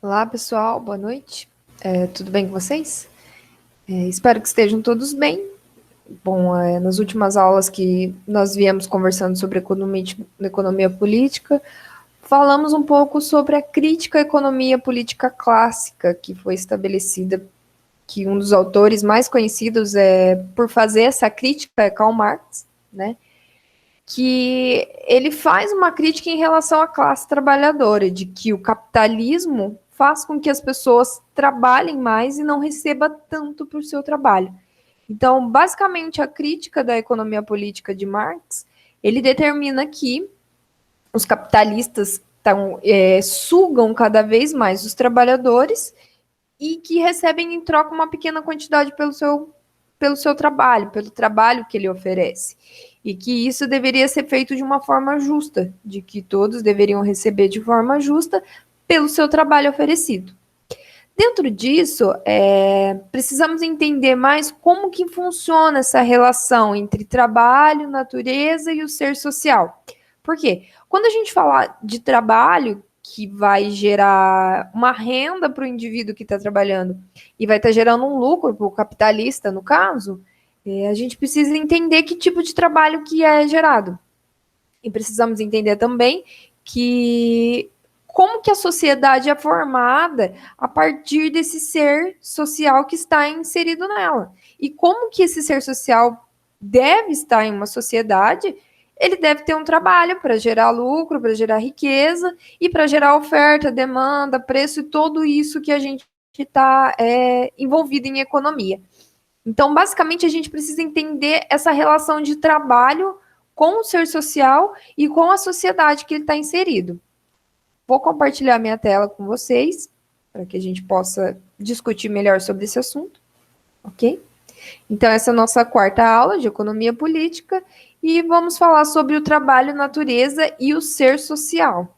Olá, pessoal, boa noite. Tudo bem com vocês? Espero que estejam todos bem. Bom, nas últimas aulas que nós viemos conversando sobre economia política, falamos um pouco sobre a crítica à economia política clássica, que foi estabelecida, que um dos autores mais conhecidos por fazer essa crítica é Karl Marx, né? Que ele faz uma crítica em relação à classe trabalhadora, de que o capitalismo faz com que as pessoas trabalhem mais e não recebam tanto por seu trabalho. Então, basicamente, a crítica da economia política de Marx, ele determina que os capitalistas sugam cada vez mais os trabalhadores e que recebem em troca uma pequena quantidade pelo seu trabalho, pelo trabalho que ele oferece. E que isso deveria ser feito de uma forma justa, de que todos deveriam receber de forma justa pelo seu trabalho oferecido. Dentro disso, precisamos entender mais como que funciona essa relação entre trabalho, natureza e o ser social. Por quê? Quando a gente fala de trabalho, que vai gerar uma renda para o indivíduo que está trabalhando e vai estar gerando um lucro para o capitalista, no caso, a gente precisa entender que tipo de trabalho que é gerado. E precisamos entender também que como que a sociedade é formada a partir desse ser social que está inserido nela. E como que esse ser social deve estar em uma sociedade, ele deve ter um trabalho para gerar lucro, para gerar riqueza e para gerar oferta, demanda, preço e tudo isso que a gente está envolvido em economia. Então, basicamente, a gente precisa entender essa relação de trabalho com o ser social e com a sociedade que ele está inserido. Vou compartilhar minha tela com vocês, para que a gente possa discutir melhor sobre esse assunto, ok? Então, essa é a nossa quarta aula de economia política e vamos falar sobre o trabalho, natureza e o ser social.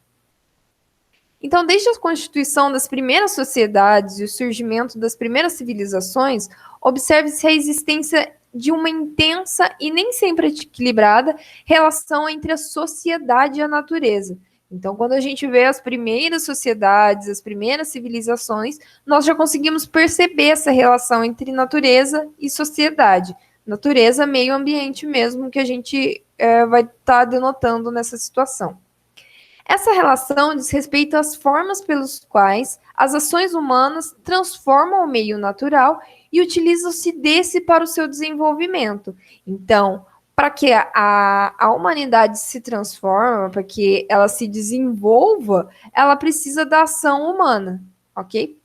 Então, desde a constituição das primeiras sociedades e o surgimento das primeiras civilizações, observe-se a existência de uma intensa e nem sempre equilibrada relação entre a sociedade e a natureza. Então, quando a gente vê as primeiras sociedades, as primeiras civilizações, nós já conseguimos perceber essa relação entre natureza e sociedade. Natureza, meio ambiente mesmo, que a gente vai estar denotando nessa situação. Essa relação diz respeito às formas pelas quais as ações humanas transformam o meio natural e utilizam-se desse para o seu desenvolvimento. Então, para que a humanidade se transforme, para que ela se desenvolva, ela precisa da ação humana, ok?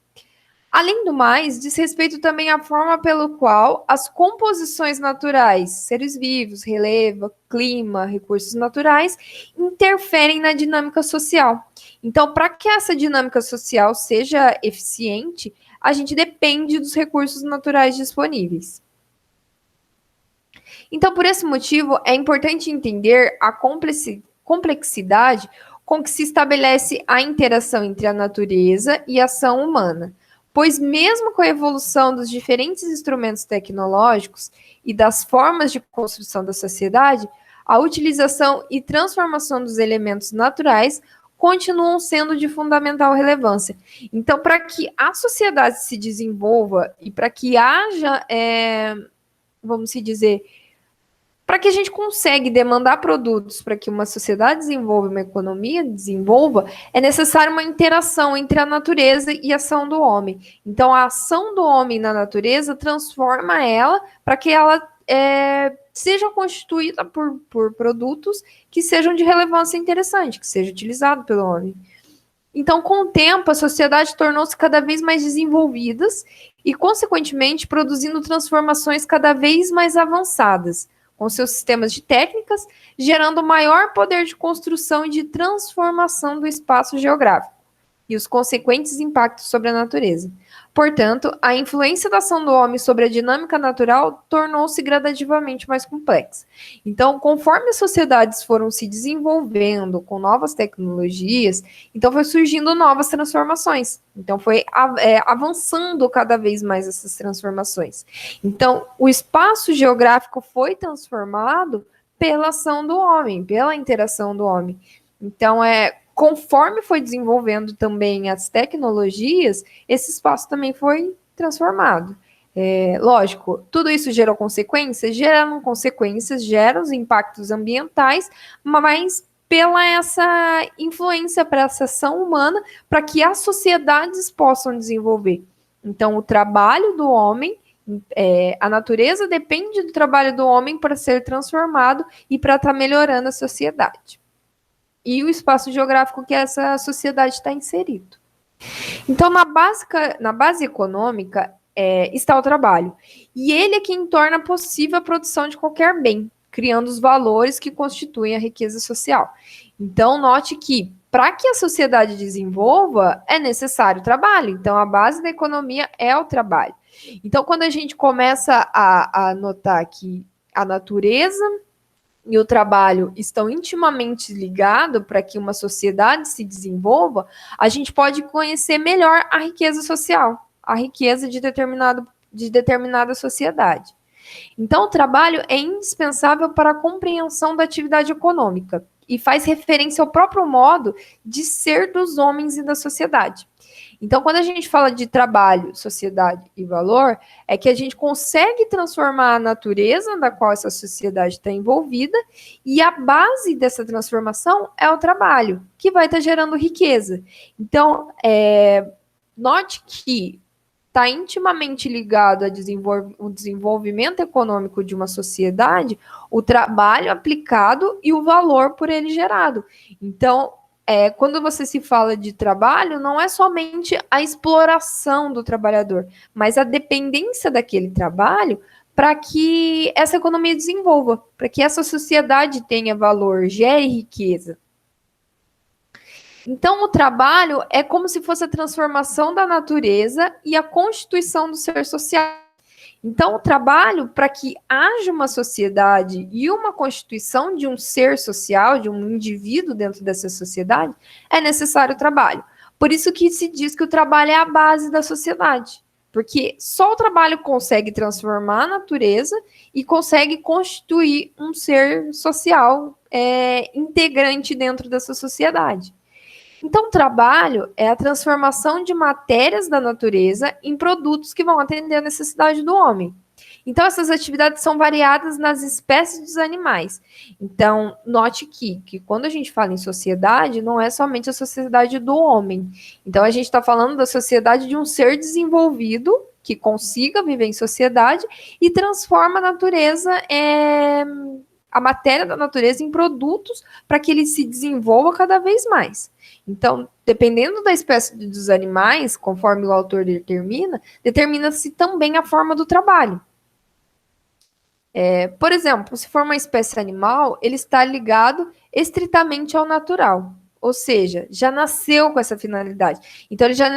Além do mais, diz respeito também à forma pelo qual as composições naturais, seres vivos, relevo, clima, recursos naturais, interferem na dinâmica social. Então, para que essa dinâmica social seja eficiente, a gente depende dos recursos naturais disponíveis. Então, por esse motivo, é importante entender a complexidade com que se estabelece a interação entre a natureza e a ação humana. Pois, mesmo com a evolução dos diferentes instrumentos tecnológicos e das formas de construção da sociedade, a utilização e transformação dos elementos naturais continuam sendo de fundamental relevância. Então, para que a sociedade se desenvolva e para que haja, vamos dizer, para que a gente consiga demandar produtos para que uma sociedade desenvolva, uma economia desenvolva, é necessário uma interação entre a natureza e a ação do homem. Então, a ação do homem na natureza transforma ela para que ela seja constituída por produtos que sejam de relevância interessante, que seja utilizado pelo homem. Então, com o tempo, a sociedade tornou-se cada vez mais desenvolvidas e, consequentemente, produzindo transformações cada vez mais avançadas, com seus sistemas de técnicas, gerando maior poder de construção e de transformação do espaço geográfico e os consequentes impactos sobre a natureza. Portanto, a influência da ação do homem sobre a dinâmica natural tornou-se gradativamente mais complexa. Então, conforme as sociedades foram se desenvolvendo com novas tecnologias, então foi surgindo novas transformações. Então, foi avançando cada vez mais essas transformações. Então, o espaço geográfico foi transformado pela ação do homem, pela interação do homem. Então, conforme foi desenvolvendo também as tecnologias, esse espaço também foi transformado. Lógico, tudo isso gerou consequências? Geram consequências, geram os impactos ambientais, mas pela essa influência, para essa ação humana, para que as sociedades possam desenvolver. Então, o trabalho do homem, a natureza depende do trabalho do homem para ser transformado e para estar melhorando a sociedade. E o espaço geográfico que essa sociedade está inserido. Então, na base econômica, está o trabalho. E ele é quem torna possível a produção de qualquer bem, criando os valores que constituem a riqueza social. Então, note que, para que a sociedade desenvolva, é necessário trabalho. Então, a base da economia é o trabalho. Então, quando a gente começa a notar que a natureza e o trabalho estão intimamente ligados para que uma sociedade se desenvolva, a gente pode conhecer melhor a riqueza social, a riqueza de determinada sociedade. Então, o trabalho é indispensável para a compreensão da atividade econômica e faz referência ao próprio modo de ser dos homens e da sociedade. Então, quando a gente fala de trabalho, sociedade e valor, é que a gente consegue transformar a natureza da qual essa sociedade está envolvida, e a base dessa transformação é o trabalho, que vai estar gerando riqueza. Então, note que está intimamente ligado ao desenvolvimento econômico de uma sociedade, o trabalho aplicado e o valor por ele gerado. Então, quando você se fala de trabalho, não é somente a exploração do trabalhador, mas a dependência daquele trabalho para que essa economia desenvolva, para que essa sociedade tenha valor, gere riqueza. Então, o trabalho é como se fosse a transformação da natureza e a constituição do ser social. Então, o trabalho, para que haja uma sociedade e uma constituição de um ser social, de um indivíduo dentro dessa sociedade, é necessário o trabalho. Por isso que se diz que o trabalho é a base da sociedade. Porque só o trabalho consegue transformar a natureza e consegue constituir um ser social integrante dentro dessa sociedade. Então, o trabalho é a transformação de matérias da natureza em produtos que vão atender a necessidade do homem. Então, essas atividades são variadas nas espécies dos animais. Então, note que quando a gente fala em sociedade, não é somente a sociedade do homem. Então, a gente está falando da sociedade de um ser desenvolvido que consiga viver em sociedade e transforma a natureza, a matéria da natureza em produtos para que ele se desenvolva cada vez mais. Então, dependendo da espécie dos animais, conforme o autor determina, determina-se também a forma do trabalho. Por exemplo, se for uma espécie animal, ele está ligado estritamente ao natural, ou seja, já nasceu com essa finalidade. Então, ele já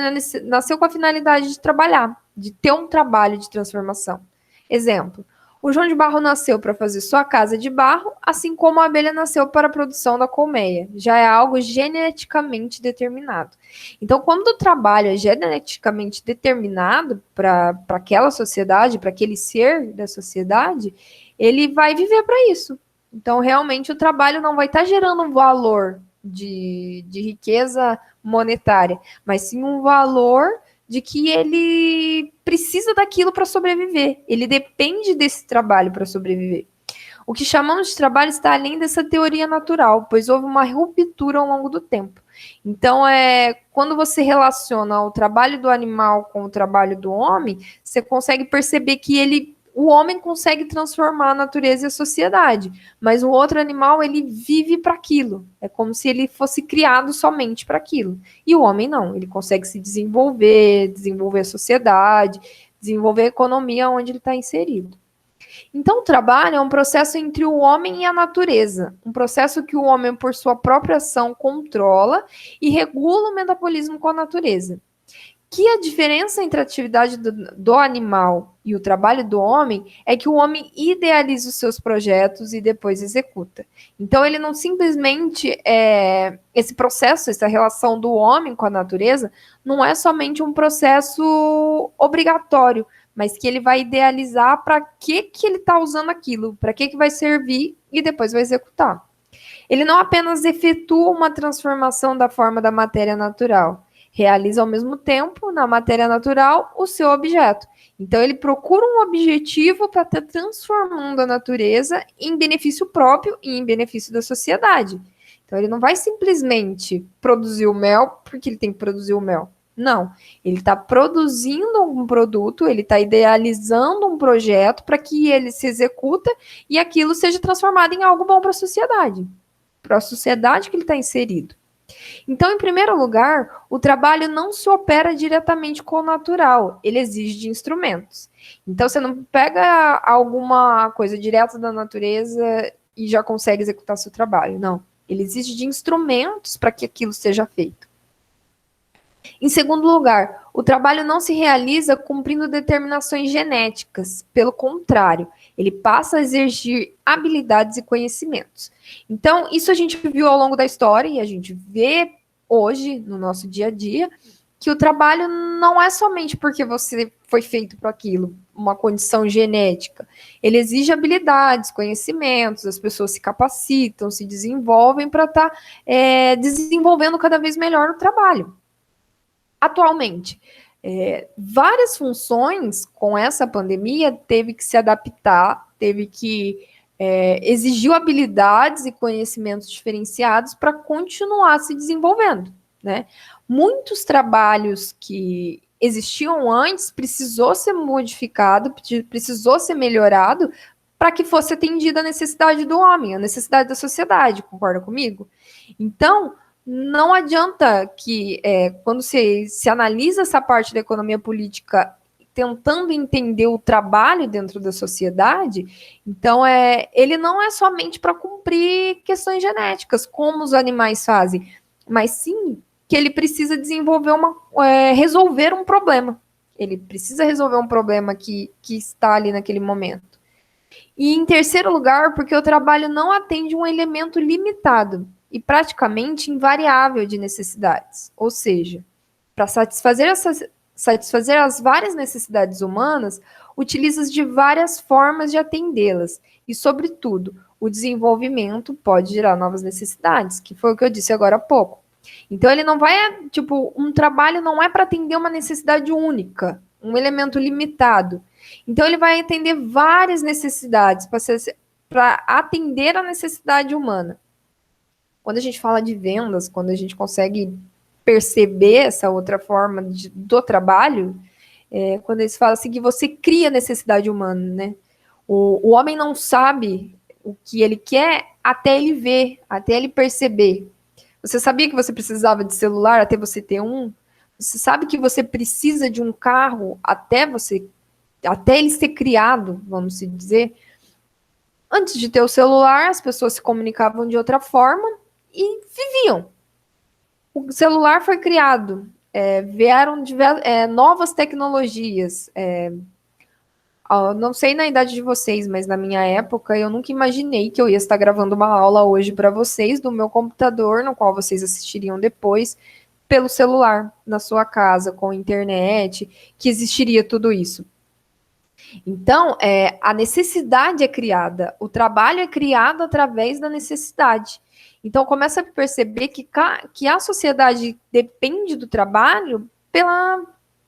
nasceu com a finalidade de trabalhar, de ter um trabalho de transformação. Exemplo, o João de Barro nasceu para fazer sua casa de barro, assim como a abelha nasceu para a produção da colmeia. Já é algo geneticamente determinado. Então, quando o trabalho é geneticamente determinado para aquela sociedade, para aquele ser da sociedade, ele vai viver para isso. Então, realmente, o trabalho não vai estar gerando um valor de riqueza monetária, mas sim um valor de que ele precisa daquilo para sobreviver. Ele depende desse trabalho para sobreviver. O que chamamos de trabalho está além dessa teoria natural, pois houve uma ruptura ao longo do tempo. Então, quando você relaciona o trabalho do animal com o trabalho do homem, você consegue perceber que o homem consegue transformar a natureza e a sociedade, mas o outro animal, ele vive para aquilo. É como se ele fosse criado somente para aquilo. E o homem não, ele consegue se desenvolver a sociedade, desenvolver a economia onde ele está inserido. Então, o trabalho é um processo entre o homem e a natureza, um processo que o homem, por sua própria ação, controla e regula o metabolismo com a natureza. Que a diferença entre a atividade do animal e o trabalho do homem é que o homem idealiza os seus projetos e depois executa. Então, ele não simplesmente, esse processo, essa relação do homem com a natureza, não é somente um processo obrigatório, mas que ele vai idealizar para que ele está usando aquilo, para que vai servir e depois vai executar. Ele não apenas efetua uma transformação da forma da matéria natural, realiza ao mesmo tempo, na matéria natural, o seu objeto. Então, ele procura um objetivo para estar transformando a natureza em benefício próprio e em benefício da sociedade. Então, ele não vai simplesmente produzir o mel porque ele tem que produzir o mel. Não, ele está produzindo um produto, ele está idealizando um projeto para que ele se executa e aquilo seja transformado em algo bom para a sociedade que ele está inserido. Então, em primeiro lugar, o trabalho não se opera diretamente com o natural, ele exige de instrumentos. Então, você não pega alguma coisa direto da natureza e já consegue executar seu trabalho, não. Ele exige de instrumentos para que aquilo seja feito. Em segundo lugar, o trabalho não se realiza cumprindo determinações genéticas. Pelo contrário, ele passa a exigir habilidades e conhecimentos. Então, isso a gente viu ao longo da história e a gente vê hoje, no nosso dia a dia, que o trabalho não é somente porque você foi feito para aquilo, uma condição genética. Ele exige habilidades, conhecimentos, as pessoas se capacitam, se desenvolvem para estar desenvolvendo cada vez melhor o trabalho. Atualmente, várias funções com essa pandemia teve que se adaptar, teve que exigiu habilidades e conhecimentos diferenciados para continuar se desenvolvendo, né? Muitos trabalhos que existiam antes precisou ser modificado, precisou ser melhorado para que fosse atendida a necessidade do homem, a necessidade da sociedade, concorda comigo? Então, não adianta que, quando se analisa essa parte da economia política tentando entender o trabalho dentro da sociedade, então ele não é somente para cumprir questões genéticas, como os animais fazem, mas sim que ele precisa desenvolver resolver um problema. Ele precisa resolver um problema que está ali naquele momento. E em terceiro lugar, porque o trabalho não atende um elemento limitado e praticamente invariável de necessidades. Ou seja, para satisfazer as várias necessidades humanas, utiliza de várias formas de atendê-las. E, sobretudo, o desenvolvimento pode gerar novas necessidades, que foi o que eu disse agora há pouco. Então, ele não vai, um trabalho não é para atender uma necessidade única, um elemento limitado. Então, ele vai atender várias necessidades para atender a necessidade humana. Quando a gente fala de vendas, quando a gente consegue perceber essa outra forma do trabalho, quando eles falam assim que você cria necessidade humana, né? O homem não sabe o que ele quer até ele ver, até ele perceber. Você sabia que você precisava de celular até você ter um? Você sabe que você precisa de um carro até ele ser criado, vamos dizer? Antes de ter o celular, as pessoas se comunicavam de outra forma e viviam. O celular foi criado, vieram novas tecnologias. Não sei na idade de vocês, mas na minha época eu nunca imaginei que eu ia estar gravando uma aula hoje para vocês do meu computador, no qual vocês assistiriam depois, pelo celular, na sua casa, com internet, que existiria tudo isso. Então, a necessidade é criada, o trabalho é criado através da necessidade. Então, começa a perceber que a sociedade depende do trabalho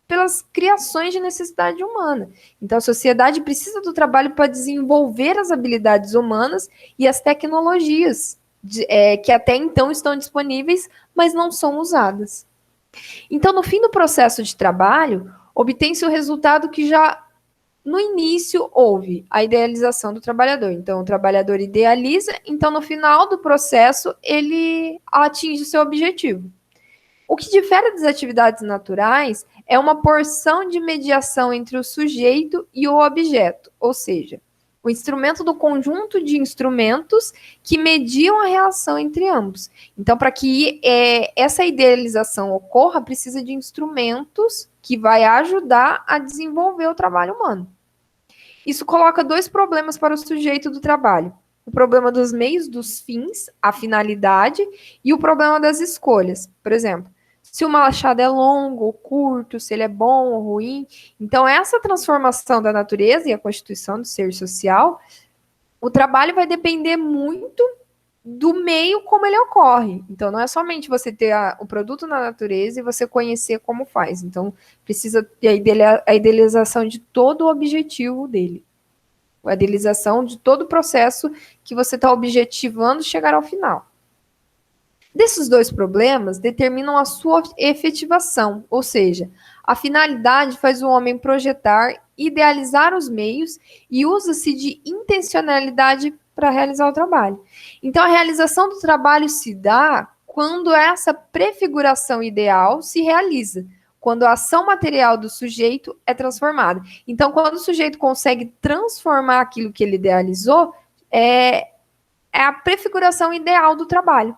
pelas criações de necessidade humana. Então, a sociedade precisa do trabalho para desenvolver as habilidades humanas e as tecnologias que até então estão disponíveis, mas não são usadas. Então, no fim do processo de trabalho, obtém-se o resultado que já no início houve a idealização do trabalhador. Então, o trabalhador idealiza, então no final do processo ele atinge o seu objetivo. O que difere das atividades naturais é uma porção de mediação entre o sujeito e o objeto, ou seja, o instrumento do conjunto de instrumentos que mediam a relação entre ambos. Então, para que essa idealização ocorra, precisa de instrumentos que vai ajudar a desenvolver o trabalho humano. Isso coloca dois problemas para o sujeito do trabalho. O problema dos meios, dos fins, a finalidade, e o problema das escolhas. Por exemplo, se o machado é longo ou curto, se ele é bom ou ruim. Então, essa transformação da natureza e a constituição do ser social, o trabalho vai depender muito do meio como ele ocorre. Então, não é somente você ter o produto na natureza e você conhecer como faz. Então, precisa ter a idealização de todo o objetivo dele. A idealização de todo o processo que você está objetivando chegar ao final. Desses dois problemas determinam a sua efetivação, ou seja, a finalidade faz o homem projetar, idealizar os meios e usa-se de intencionalidade para realizar o trabalho. Então, a realização do trabalho se dá quando essa prefiguração ideal se realiza, quando a ação material do sujeito é transformada. Então, quando o sujeito consegue transformar aquilo que ele idealizou, é a prefiguração ideal do trabalho.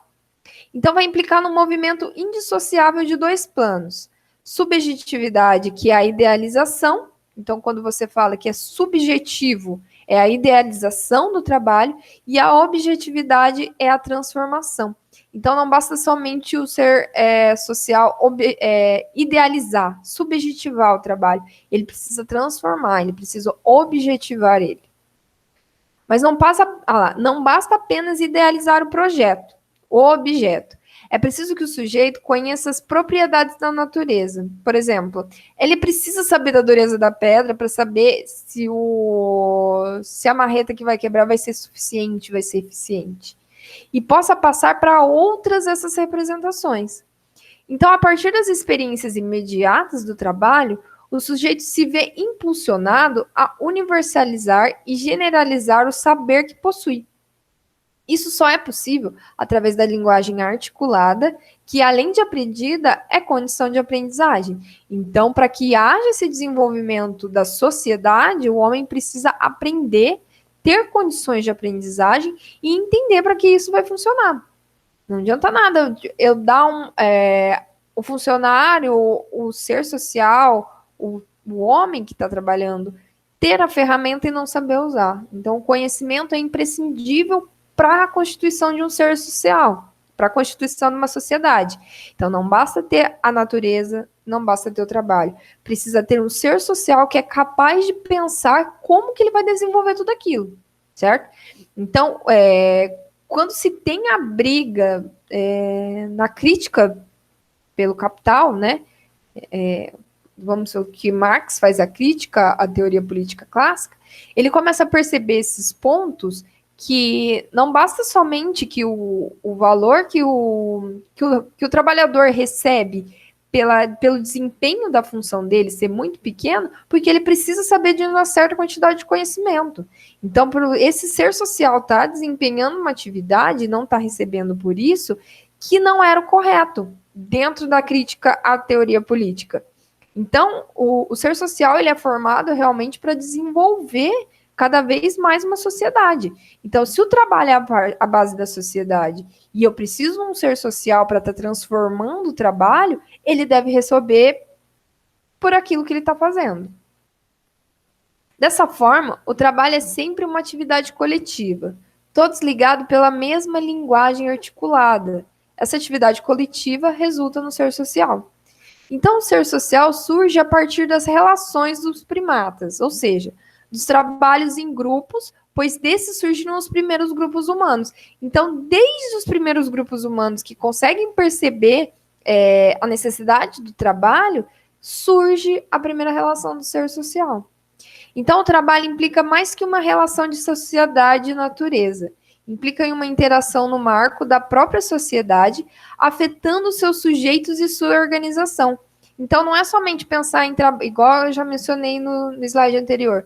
Então, vai implicar num movimento indissociável de dois planos. Subjetividade, que é a idealização. Então, quando você fala que é subjetivo, é a idealização do trabalho. E a objetividade é a transformação. Então, não basta somente o ser social idealizar, subjetivar o trabalho. Ele precisa transformar, ele precisa objetivar ele. Mas não basta apenas idealizar o projeto, o objeto. É preciso que o sujeito conheça as propriedades da natureza. Por exemplo, ele precisa saber da dureza da pedra para saber se a marreta que vai quebrar vai ser suficiente, vai ser eficiente. E possa passar para outras essas representações. Então, a partir das experiências imediatas do trabalho, o sujeito se vê impulsionado a universalizar e generalizar o saber que possui. Isso só é possível através da linguagem articulada, que, além de aprendida, é condição de aprendizagem. Então, para que haja esse desenvolvimento da sociedade, o homem precisa aprender, ter condições de aprendizagem e entender para que isso vai funcionar. Não adianta nada eu dar o funcionário, o ser social, o homem que está trabalhando, ter a ferramenta e não saber usar. Então, o conhecimento é imprescindível para a constituição de um ser social, para a constituição de uma sociedade. Então, não basta ter a natureza, não basta ter o trabalho. Precisa ter um ser social que é capaz de pensar como que ele vai desenvolver tudo aquilo, certo? Então, quando se tem a briga na crítica pelo capital, né? Vamos dizer que Marx faz a crítica à teoria política clássica, ele começa a perceber esses pontos que não basta somente que o valor que o trabalhador recebe pelo desempenho da função dele ser muito pequeno, porque ele precisa saber de uma certa quantidade de conhecimento. Então, por esse ser social estar desempenhando uma atividade e não estar recebendo por isso, que não era o correto dentro da crítica à teoria política. Então, o ser social ele é formado realmente para desenvolver cada vez mais uma sociedade. Então, se o trabalho é a base da sociedade e eu preciso de um ser social para estar transformando o trabalho, ele deve receber por aquilo que ele está fazendo. Dessa forma, o trabalho é sempre uma atividade coletiva, todos ligados pela mesma linguagem articulada. Essa atividade coletiva resulta no ser social. Então, o ser social surge a partir das relações dos primatas, ou seja, dos trabalhos em grupos, pois desses surgiram os primeiros grupos humanos. Então, desde os primeiros grupos humanos que conseguem perceber a necessidade do trabalho, surge a primeira relação do ser social. Então, o trabalho implica mais que uma relação de sociedade e natureza. Implica em uma interação no marco da própria sociedade, afetando seus sujeitos e sua organização. Então, não é somente pensar em trabalho, igual eu já mencionei no slide anterior,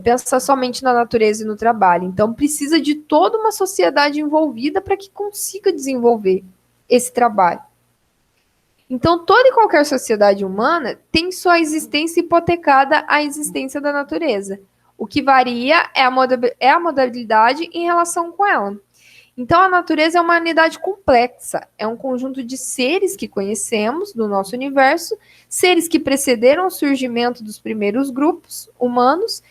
pensar somente na natureza e no trabalho. Então, precisa de toda uma sociedade envolvida para que consiga desenvolver esse trabalho. Então, toda e qualquer sociedade humana tem sua existência hipotecada à existência da natureza. O que varia é a modalidade em relação com ela. Então, a natureza é uma unidade complexa, é um conjunto de seres que conhecemos do nosso universo, seres que precederam o surgimento dos primeiros grupos humanos,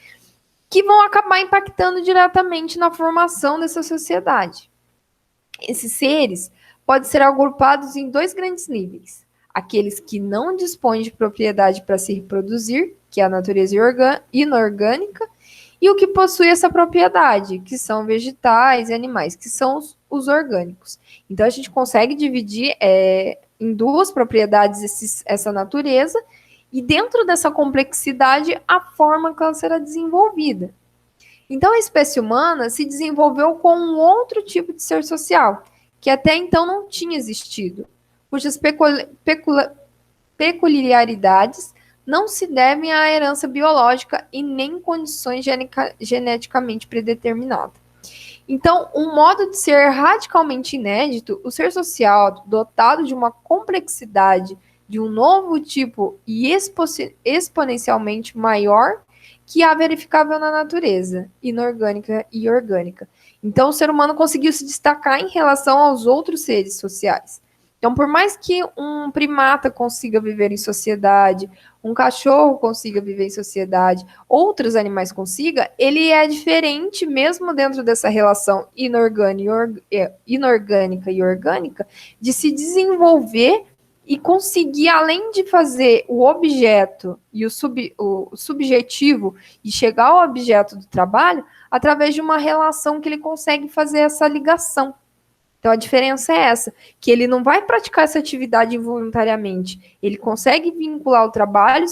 que vão acabar impactando diretamente na formação dessa sociedade. Esses seres podem ser agrupados em dois grandes níveis: aqueles que não dispõem de propriedade para se reproduzir, que é a natureza inorgânica, e o que possui essa propriedade, que são vegetais e animais, que são os orgânicos. Então, a gente consegue dividir em duas propriedades essa natureza, e dentro dessa complexidade, a forma que ela será desenvolvida. Então, a espécie humana se desenvolveu com um outro tipo de ser social, que até então não tinha existido, cujas peculiaridades não se devem à herança biológica e nem condições geneticamente predeterminadas. Então, um modo de ser radicalmente inédito, o ser social dotado de uma complexidade de um novo tipo e exponencialmente maior que a verificável na natureza, inorgânica e orgânica. Então, o ser humano conseguiu se destacar em relação aos outros seres sociais. Então, por mais que um primata consiga viver em sociedade, um cachorro consiga viver em sociedade, outros animais consiga, ele é diferente mesmo dentro dessa relação inorgânica e orgânica, de se desenvolver e conseguir, além de fazer o objeto e o subjetivo e chegar ao objeto do trabalho, através de uma relação que ele consegue fazer essa ligação. Então a diferença é essa, que ele não vai praticar essa atividade involuntariamente, ele consegue vincular o trabalho,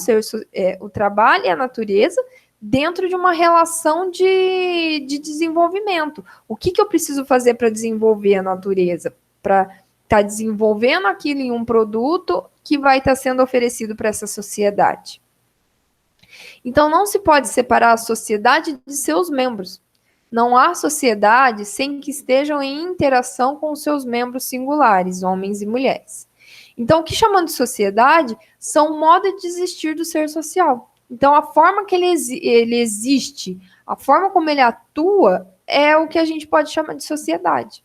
o trabalho e a natureza dentro de uma relação de desenvolvimento. O que eu preciso fazer para desenvolver a natureza? Para estar desenvolvendo aquilo em um produto que vai estar sendo oferecido para essa sociedade. Então não se pode separar a sociedade de seus membros. Não há sociedade sem que estejam em interação com os seus membros singulares, homens e mulheres. Então, o que chamamos de sociedade são um modo de existir do ser social. Então, a forma que ele existe, a forma como ele atua, é o que a gente pode chamar de sociedade.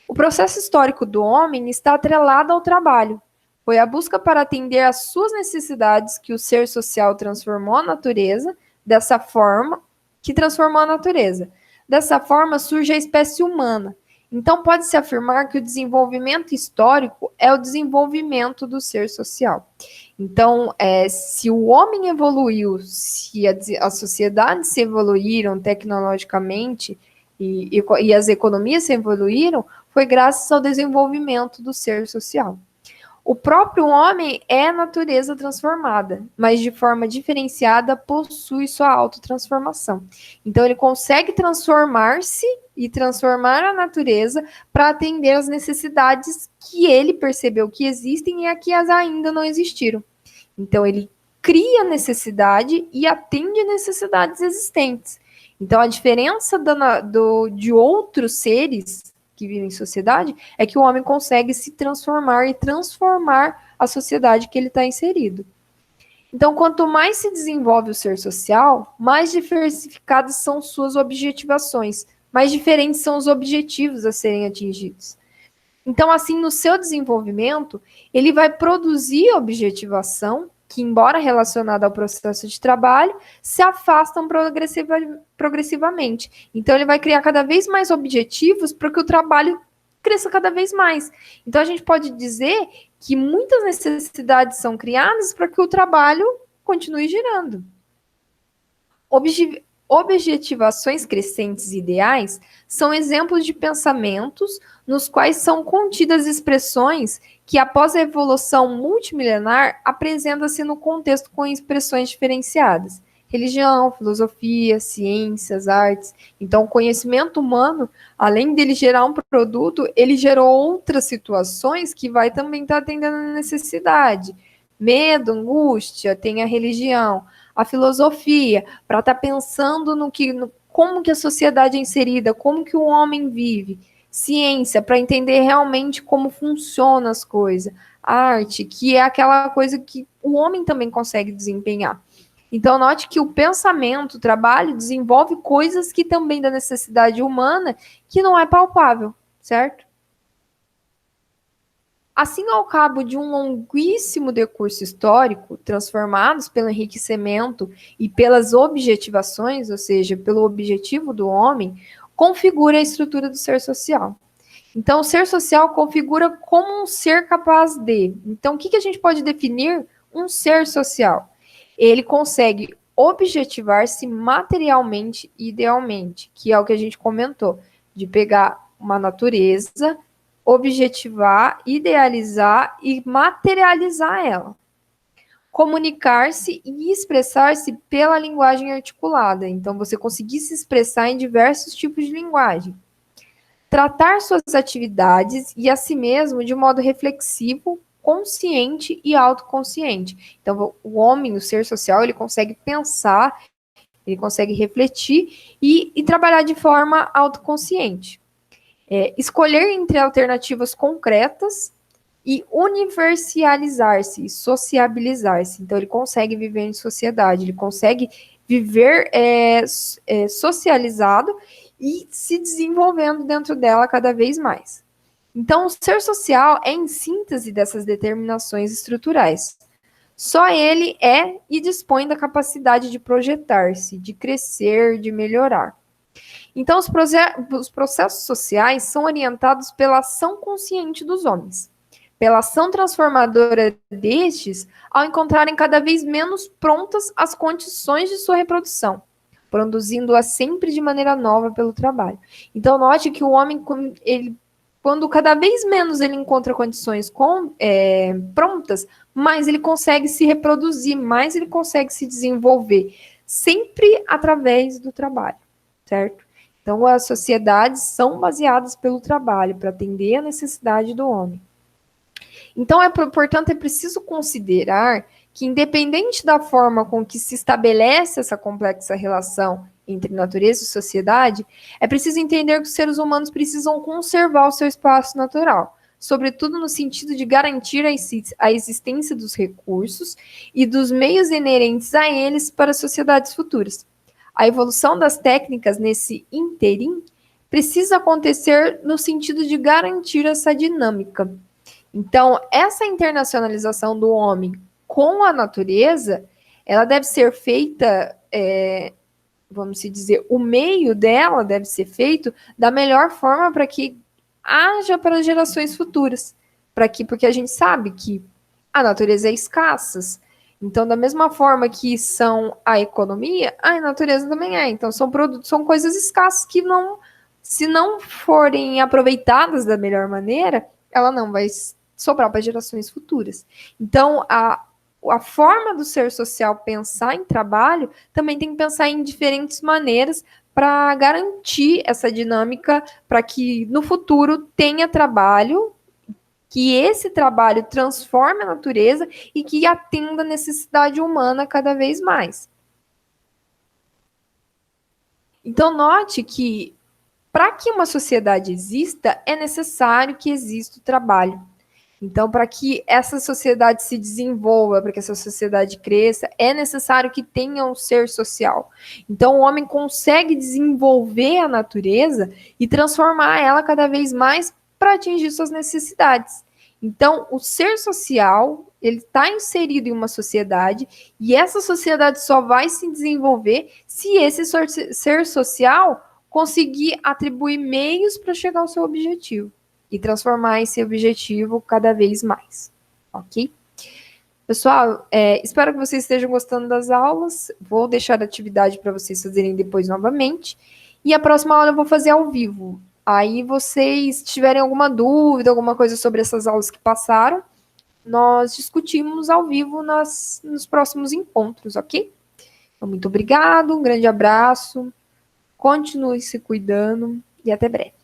O processo histórico do homem está atrelado ao trabalho. Foi a busca para atender às suas necessidades que o ser social transformou a natureza, dessa forma, que transformou a natureza. Dessa forma surge a espécie humana. Então pode-se afirmar que o desenvolvimento histórico é o desenvolvimento do ser social. Então, se o homem evoluiu, se as sociedades se evoluíram tecnologicamente e as economias se evoluíram, foi graças ao desenvolvimento do ser social. O próprio homem é natureza transformada, mas de forma diferenciada possui sua autotransformação. Então ele consegue transformar-se e transformar a natureza para atender às necessidades que ele percebeu que existem e a que ainda não existiram. Então ele cria necessidade e atende necessidades existentes. Então a diferença de outros seres que vivem em sociedade, é que o homem consegue se transformar e transformar a sociedade que ele está inserido. Então, quanto mais se desenvolve o ser social, mais diversificadas são suas objetivações, mais diferentes são os objetivos a serem atingidos. Então, assim, no seu desenvolvimento, ele vai produzir objetivação, que, embora relacionada ao processo de trabalho, se afastam progressivamente. Então, ele vai criar cada vez mais objetivos para que o trabalho cresça cada vez mais. Então, a gente pode dizer que muitas necessidades são criadas para que o trabalho continue girando. Objetivações crescentes e ideais são exemplos de pensamentos nos quais são contidas expressões que, após a evolução multimilenar, apresenta-se no contexto com expressões diferenciadas. Religião, filosofia, ciências, artes. Então, o conhecimento humano, além dele gerar um produto, ele gerou outras situações que vai também estar atendendo a necessidade. Medo, angústia, tem a religião. A filosofia, para estar pensando como que a sociedade é inserida, como que o homem vive. Ciência, para entender realmente como funcionam as coisas. Arte, que é aquela coisa que o homem também consegue desempenhar. Então, note que o pensamento, o trabalho, desenvolve coisas que também da necessidade humana, que não é palpável, certo? Assim, ao cabo de um longuíssimo decurso histórico, transformados pelo enriquecimento e pelas objetivações, ou seja, pelo objetivo do homem, configura a estrutura do ser social. Então, o ser social configura como um ser capaz de. Então, o que a gente pode definir um ser social? Ele consegue objetivar-se materialmente e idealmente, que é o que a gente comentou, de pegar uma natureza, objetivar, idealizar e materializar ela. Comunicar-se e expressar-se pela linguagem articulada. Então, você conseguir se expressar em diversos tipos de linguagem. Tratar suas atividades e a si mesmo de modo reflexivo, consciente e autoconsciente. Então, o homem, o ser social, ele consegue pensar, ele consegue refletir e trabalhar de forma autoconsciente. Escolher entre alternativas concretas e universalizar-se, sociabilizar-se. Então, ele consegue viver em sociedade, ele consegue viver socializado e se desenvolvendo dentro dela cada vez mais. Então, o ser social é em síntese dessas determinações estruturais. Só ele é e dispõe da capacidade de projetar-se, de crescer, de melhorar. Então, os processos sociais são orientados pela ação consciente dos homens, pela ação transformadora destes, ao encontrarem cada vez menos prontas as condições de sua reprodução, produzindo-a sempre de maneira nova pelo trabalho. Então, note que o homem, quando cada vez menos ele encontra condições prontas, mais ele consegue se reproduzir, mais ele consegue se desenvolver, sempre através do trabalho, certo? Então, as sociedades são baseadas pelo trabalho, para atender a necessidade do homem. Então, portanto, é preciso considerar que, independente da forma com que se estabelece essa complexa relação entre natureza e sociedade, é preciso entender que os seres humanos precisam conservar o seu espaço natural, sobretudo no sentido de garantir a existência dos recursos e dos meios inerentes a eles para as sociedades futuras. A evolução das técnicas nesse interim precisa acontecer no sentido de garantir essa dinâmica. Então, essa internacionalização do homem com a natureza, ela deve ser feita, vamos dizer, o meio dela deve ser feito da melhor forma para que haja para gerações futuras. Porque a gente sabe que a natureza é escassa. Então, da mesma forma que são a economia, a natureza também é. Então, são coisas escassas que não, se não forem aproveitadas da melhor maneira, ela não vai sobrar para gerações futuras. Então, a forma do ser social pensar em trabalho também tem que pensar em diferentes maneiras para garantir essa dinâmica, para que no futuro tenha trabalho, que esse trabalho transforme a natureza e que atenda a necessidade humana cada vez mais. Então, note que para que uma sociedade exista, é necessário que exista o trabalho. Então, para que essa sociedade se desenvolva, para que essa sociedade cresça, é necessário que tenha um ser social. Então, o homem consegue desenvolver a natureza e transformar ela cada vez mais para atingir suas necessidades. Então, o ser social, ele está inserido em uma sociedade e essa sociedade só vai se desenvolver se esse ser social conseguir atribuir meios para chegar ao seu objetivo e transformar esse objetivo cada vez mais, ok? Pessoal, espero que vocês estejam gostando das aulas. Vou deixar a atividade para vocês fazerem depois novamente. E a próxima aula eu vou fazer ao vivo. Aí vocês tiverem alguma dúvida, alguma coisa sobre essas aulas que passaram, nós discutimos ao vivo nos próximos encontros, ok? Então, muito obrigado, um grande abraço, continue se cuidando e até breve.